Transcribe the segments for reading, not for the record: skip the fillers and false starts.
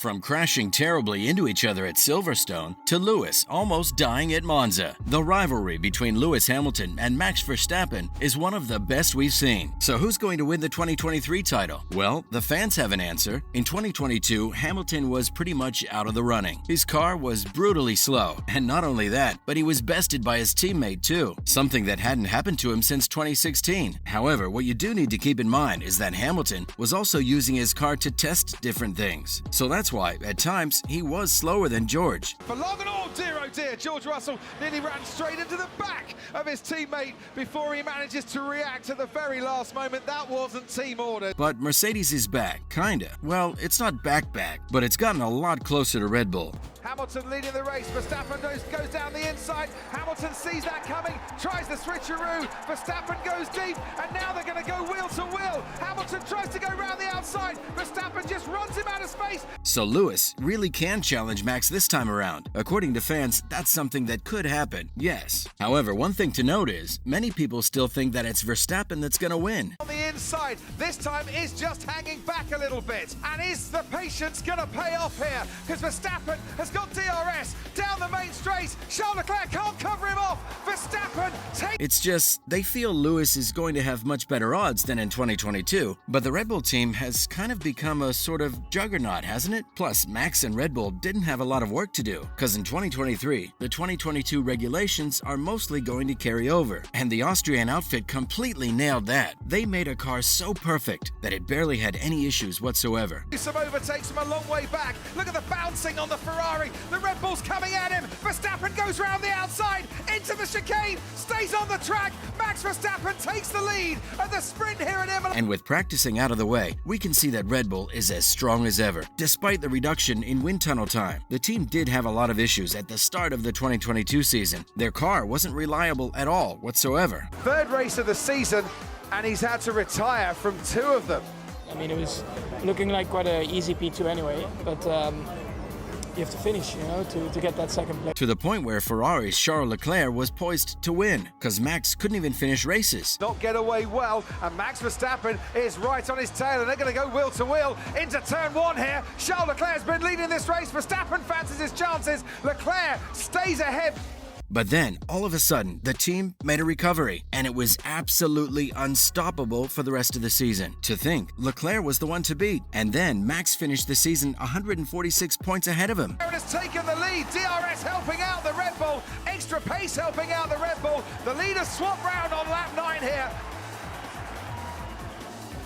from crashing terribly into each other at Silverstone to Lewis almost dying at Monza. The rivalry between Lewis Hamilton and Max Verstappen is one of the best we've seen. So who's going to win the 2023 title? Well, the fans have an answer. In 2022, Hamilton was pretty much out of the running. His car was brutally slow, and not only that, but he was bested by his teammate too, something that hadn't happened to him since 2016. However, what you do need to keep in mind is that Hamilton was also using his car to test different things. So that's why, at times, he was slower than George. For long and oh dear, George Russell nearly ran straight into the back of his teammate before he manages to react at the very last moment. That wasn't team ordered. But Mercedes is back, kinda. Well, it's not back, but it's gotten a lot closer to Red Bull. Hamilton leading the race. Verstappen goes down the inside. Hamilton sees that coming, tries the switcheroo. Verstappen goes deep, and now they're going to go wheel to wheel. Hamilton tries to go round the outside. Verstappen just runs him out of space. So Lewis really can challenge Max this time around. According to fans, that's something that could happen, yes. However, one thing to note is, many people still think that it's Verstappen that's going to win. On the inside, this time is just hanging back a little bit. And is the patience going to pay off here? Because Verstappen has got DRS down the main straight. Charles Leclerc can't cover him off. Verstappen takes... It's just, they feel Lewis is going to have much better odds than in 2022, but the Red Bull team has kind of become a sort of juggernaut, hasn't it? Plus, Max and Red Bull didn't have a lot of work to do, because in 2023, the 2022 regulations are mostly going to carry over, and the Austrian outfit completely nailed that. They made a car so perfect that it barely had any issues whatsoever. Some overtakes from a long way back. Look at the bouncing on the Ferrari. The Red Bull's coming at him. Verstappen goes round the outside into the chicane, stays on the track. Max Verstappen takes the lead at the sprint here at Imola. And with practicing out of the way, we can see that Red Bull is as strong as ever. Despite the reduction in wind tunnel time, the team did have a lot of issues at the start of the 2022 season. Their car wasn't reliable at all whatsoever. Third race of the season, and he's had to retire from 2 of them. I mean, it was looking like quite an easy P2 anyway, but you have to finish, to get that second place. To the point where Ferrari's Charles Leclerc was poised to win, because Max couldn't even finish races. Not get away well, and Max Verstappen is right on his tail, and they're going to go wheel to wheel into turn 1 here. Charles Leclerc has been leading this race. Verstappen fancies his chances. Leclerc stays ahead. But then, all of a sudden, the team made a recovery, and it was absolutely unstoppable for the rest of the season. To think, Leclerc was the one to beat, and then Max finished the season 146 points ahead of him. Aaron has taken the lead. DRS helping out the Red Bull. Extra pace helping out the Red Bull. The leaders swap round on lap 9 here.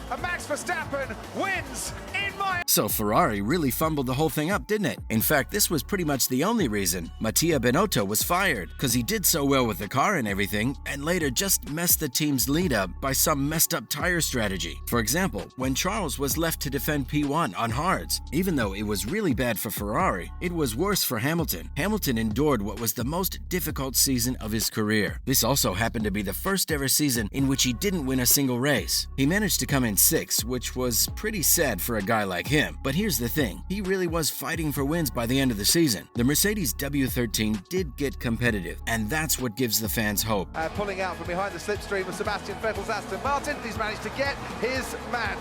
And Max Verstappen wins in Miami. So Ferrari really fumbled the whole thing up, didn't it? In fact, this was pretty much the only reason Mattia Binotto was fired, because he did so well with the car and everything, and later just messed the team's lead up by some messed up tire strategy. For example, when Charles was left to defend P1 on hards, even though it was really bad for Ferrari, it was worse for Hamilton. Hamilton endured what was the most difficult season of his career. This also happened to be the first ever season in which he didn't win a single race. He managed to come in 6th, which was pretty sad for a guy like him. But here's the thing, he really was fighting for wins by the end of the season. The Mercedes W13 did get competitive, and that's what gives the fans hope. Pulling out from behind the slipstream of Sebastian Vettel's Aston Martin, he's managed to get his man.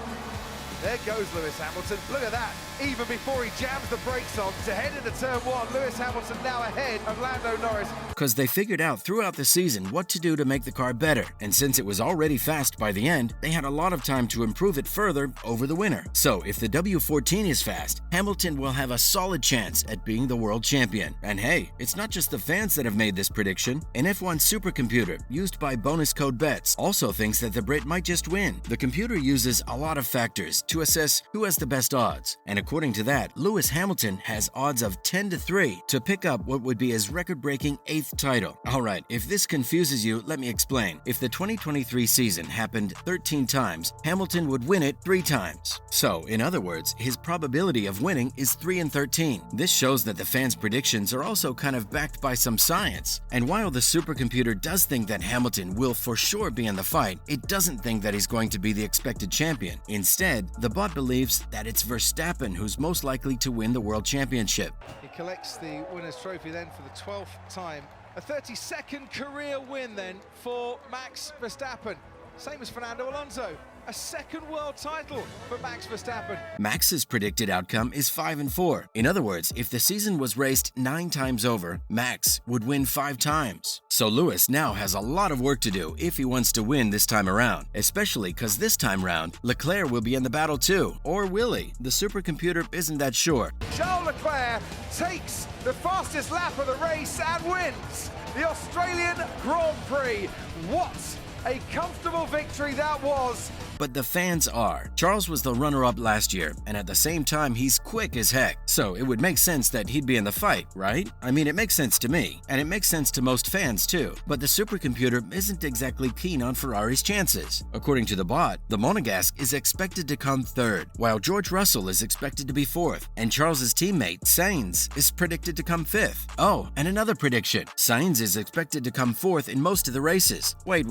There goes Lewis Hamilton. Look at that. Even before he jams the brakes on to head into turn 1, Lewis Hamilton now ahead of Lando Norris. Because they figured out throughout the season what to do to make the car better, and since it was already fast by the end, they had a lot of time to improve it further over the winter. So if the W14 is fast, Hamilton will have a solid chance at being the world champion. And hey, it's not just the fans that have made this prediction. An F1 supercomputer used by Bonus Code Bets also thinks that the Brit might just win. The computer uses a lot of factors to assess who has the best odds, and according to that, Lewis Hamilton has odds of 10-3 to pick up what would be his record-breaking 8th title. Alright, if this confuses you, let me explain. If the 2023 season happened 13 times, Hamilton would win it 3 times. So, in other words, his probability of winning is 3 in 13. This shows that the fans' predictions are also kind of backed by some science. And while the supercomputer does think that Hamilton will for sure be in the fight, it doesn't think that he's going to be the expected champion. Instead, the bot believes that it's Verstappen who's most likely to win the World Championship. He collects the winner's trophy then for the 12th time. A 32nd career win then for Max Verstappen. Same as Fernando Alonso. A second world title for Max Verstappen. Max's predicted outcome is 5-4. In other words, if the season was raced 9 times over, Max would win 5 times. So Lewis now has a lot of work to do if he wants to win this time around, especially because this time round, Leclerc will be in the battle too. Or will he? The supercomputer isn't that sure. Charles Leclerc takes the fastest lap of the race and wins the Australian Grand Prix. What a comfortable victory that was. But the fans are. Charles was the runner-up last year, and at the same time, he's quick as heck. So it would make sense that he'd be in the fight, right? I mean, it makes sense to me, and it makes sense to most fans too. But the supercomputer isn't exactly keen on Ferrari's chances. According to the bot, the Monegasque is expected to come 3rd, while George Russell is expected to be 4th, and Charles's teammate, Sainz, is predicted to come 5th. Oh, and another prediction. Sainz is expected to come 4th in most of the races. Wait.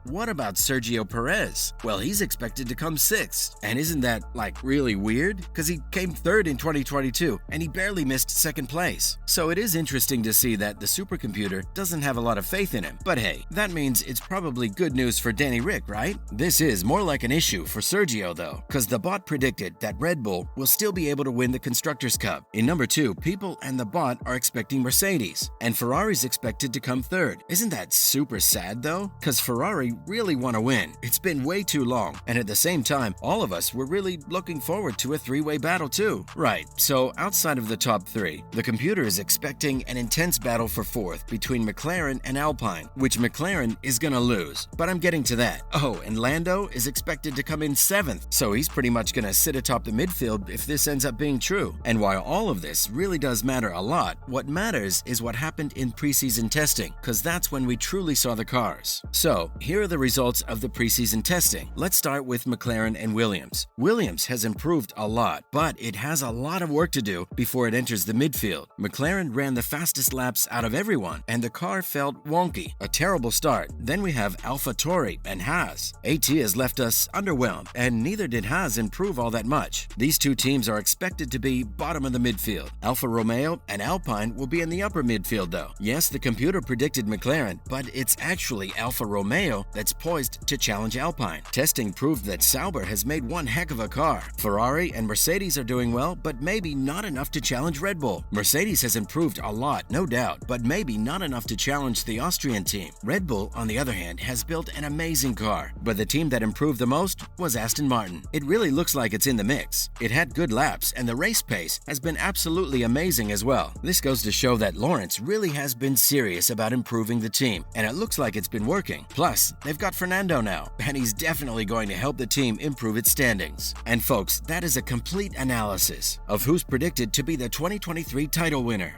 What about Sergio Perez? Well, he's expected to come 6th. And isn't that, like, really weird? Because he came 3rd in 2022, and he barely missed 2nd place. So it is interesting to see that the supercomputer doesn't have a lot of faith in him. But hey, that means it's probably good news for Danny Rick, right? This is more like an issue for Sergio, though, because the bot predicted that Red Bull will still be able to win the Constructors' Cup. In number 2, people and the bot are expecting Mercedes, and Ferrari's expected to come 3rd. Isn't that super sad, though? Because Ferrari really want to win. It's been way too long, and at the same time, all of us were really looking forward to a 3-way battle too. Right, so outside of the top 3, the computer is expecting an intense battle for 4th between McLaren and Alpine, which McLaren is gonna lose, but I'm getting to that. Oh, and Lando is expected to come in 7th, so he's pretty much gonna sit atop the midfield if this ends up being true. And while all of this really does matter a lot, what matters is what happened in preseason testing, because that's when we truly saw the cars. So, here are the results of the preseason testing. Let's start with McLaren and Williams. Williams has improved a lot, but it has a lot of work to do before it enters the midfield. McLaren ran the fastest laps out of everyone, and the car felt wonky. A terrible start. Then we have AlphaTauri and Haas. AT has left us underwhelmed, and neither did Haas improve all that much. These two teams are expected to be bottom of the midfield. Alfa Romeo and Alpine will be in the upper midfield though. Yes, the computer predicted McLaren, but it's actually Alfa Romeo that's poised to challenge Alpine. Testing proved that Sauber has made one heck of a car. Ferrari and Mercedes are doing well, but maybe not enough to challenge Red Bull. Mercedes has improved a lot, no doubt, but maybe not enough to challenge the Austrian team. Red Bull, on the other hand, has built an amazing car, but the team that improved the most was Aston Martin. It really looks like it's in the mix. It had good laps, and the race pace has been absolutely amazing as well. This goes to show that Lawrence really has been serious about improving the team, and it looks like it's been working. Plus, they've got Fernando now, and he's definitely going to help the team improve its standings. And folks, that is a complete analysis of who's predicted to be the 2023 title winner.